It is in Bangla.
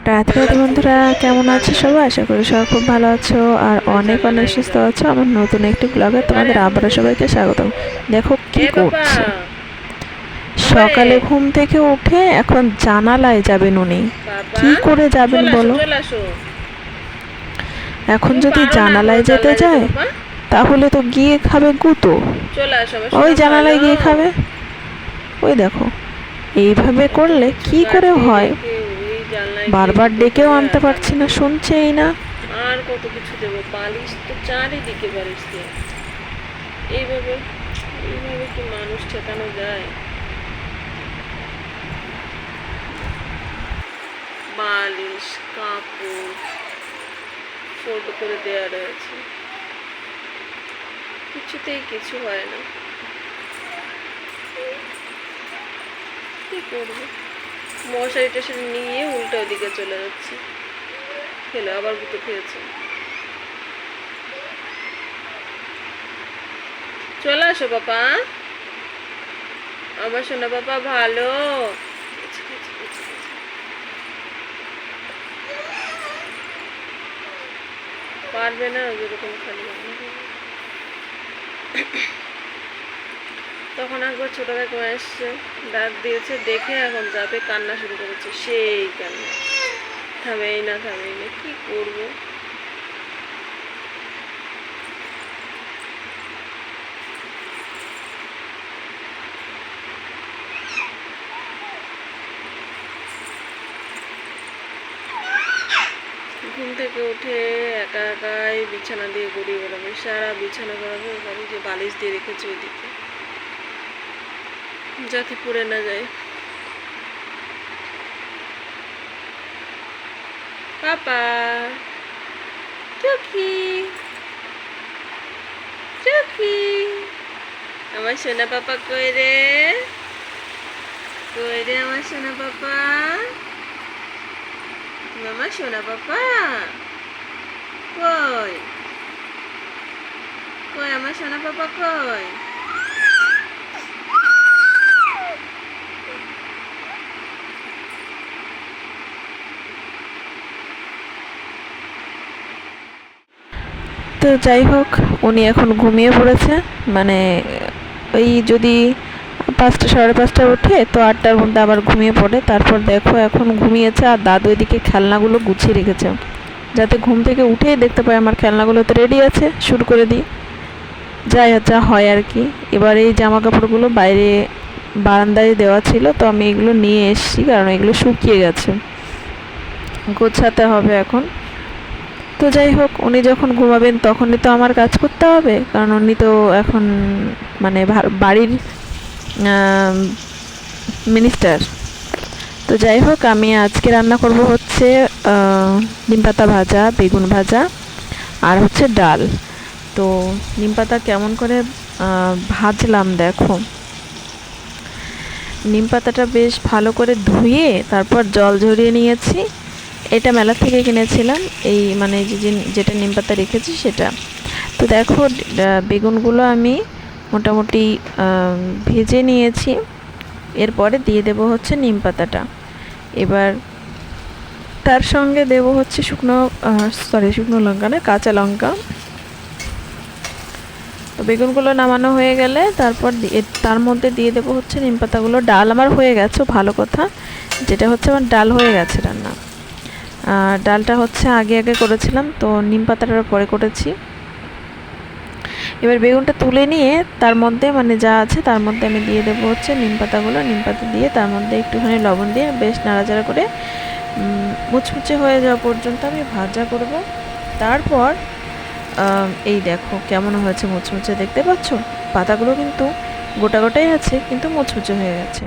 রাধে রাধে বন্ধুরা, কেমন আছো সবাই? আশা করি সবাই খুব ভালো আছো আর অনেক অনেক সুস্থ আছো। আমার নতুন একটি ব্লগে তোমাদের আবারও সবাইকে স্বাগতম। দেখো কি করছে, সকালে ঘুম থেকে উঠে এখন জানালায় যাবেন উনি। কি করে যাবেন বলো? এখন যদি জানালায় যেতে যায় তাহলে তো গিয়ে খাবে গুঁতো। ওই জানালায় গিয়ে খাবে। ওই দেখো, এইভাবে করলে কি করে হয়? বারবার ডেকেও আনতে পারছি না, শুনছেই না। আর কত কিছু দেবো, বালিশ তো চারিদিকে বালিশ দিয়ে। এইভাবে এইভাবে কি মানুষ ঠেকানো যায়? বালিশ কাপড় ফোল্ড করে দেওয়া রয়েছে, কিছুতেই কিছু হয় না। কি করবো? মশারি টশারি নিয়ে উল্টো দিকে চলে যাচ্ছে। খেলে আবার গুঁতো খেয়েছে। চলে আসো বাবা, আমার সোনা বাবা ভালো। পারবে না যেরকম খালি। তখন একবার ছোট কাকিমা এসছে, ডাক দিয়েছে, দেখে এখন যাবে, কান্না শুরু করেছে। সেই কান্না থামেই না থামেই না। কি করবো? ঘুম থেকে উঠে একা একাই বিছানা দিয়ে গড়িয়ে বেড়াবে, সারা বিছানা করাবে। ওখানে যে বালিশ দিয়ে রেখেছে ওইদিকে, যাতে পড়ে না যায়। পাপা চুকি চুকি, আমার সোনা পাপা কই রে? কই রে আমার সোনা পাপা? আমার সোনা পাপা কই? কই আমার সোনা পাপা কই? তো যাই হোক, উনি এখন ঘুমিয়ে পড়েছে। মানে ওই যদি 5টা 5:30টায় ওঠে তো 8টার মধ্যে আবার ঘুমিয়ে পড়ে। তারপর দেখো এখন ঘুমিয়েছে আর দাদু এদিকে খেলনাগুলো গুছিয়ে রেখেছে, যাতে ঘুম থেকে উঠেই দেখতে পায় আমার খেলনাগুলো তো রেডি আছে, শুরু করে দিই। যাই যা হয় আর কি। এবার এই জামা কাপড়গুলো বাইরে বারান্দায় দেওয়া ছিল, তো আমি এগুলো নিয়ে এসেছি কারণ এগুলো শুকিয়ে গেছে, গোছাতে হবে এখন। তো যাই হোক, উনি যখন ঘুমাবেন তখনই তো আমার কাজ করতে হবে, কারণ উনি তো এখন মানে বাড়ির মিনিস্টার। তো যাই হোক, আমি আজকে রান্না করব হচ্ছে নিম পাতা ভাজা, বেগুন ভাজা আর হচ্ছে ডাল। তো নিম পাতা কেমন করে ভাজলাম দেখো। নিম পাতাটা বেশ ভালো করে ধুয়ে তারপর জল ঝরিয়ে নিয়েছি। এটা মেলা থেকে কিনেছিলাম, এই মানে যেটা নিম পাতা রেখেছি সেটা। তো দেখো, বেগুনগুলো আমি মোটামুটি ভেজে নিয়েছি। এরপরে দিয়ে দেব হচ্ছে নিম পাতাটা। এবার তার সঙ্গে দেব হচ্ছে শুকনো লঙ্কা না, কাঁচা লঙ্কা। তো বেগুনগুলো নামানো হয়ে গেলে তারপর তার মধ্যে দিয়ে দেবো হচ্ছে নিম পাতাগুলো। ডাল আমার হয়ে গেছে, ভালো কথা, যেটা হচ্ছে আমার ডাল হয়ে গেছে রান্না। ডালটা হচ্ছে আগে করেছিলাম, তো নিম পাতাটা পরে করেছি। এবার বেগুনটা তুলে নিয়ে তার মধ্যে মানে যা আছে তার মধ্যে আমি দিয়ে দেবো হচ্ছে নিম পাতাগুলো। নিম পাতা দিয়ে তার মধ্যে একটুখানি লবণ দিয়ে বেশ নাড়াচাড়া করে মুচমুচে হয়ে যাওয়া পর্যন্ত আমি ভাজা করব। তারপর এই দেখো কেমন হয়েছে, মুচমুচে দেখতে পাচ্ছ। পাতাগুলো কিন্তু গোটা গোটাই আছে, কিন্তু মুচমুচে হয়ে গেছে।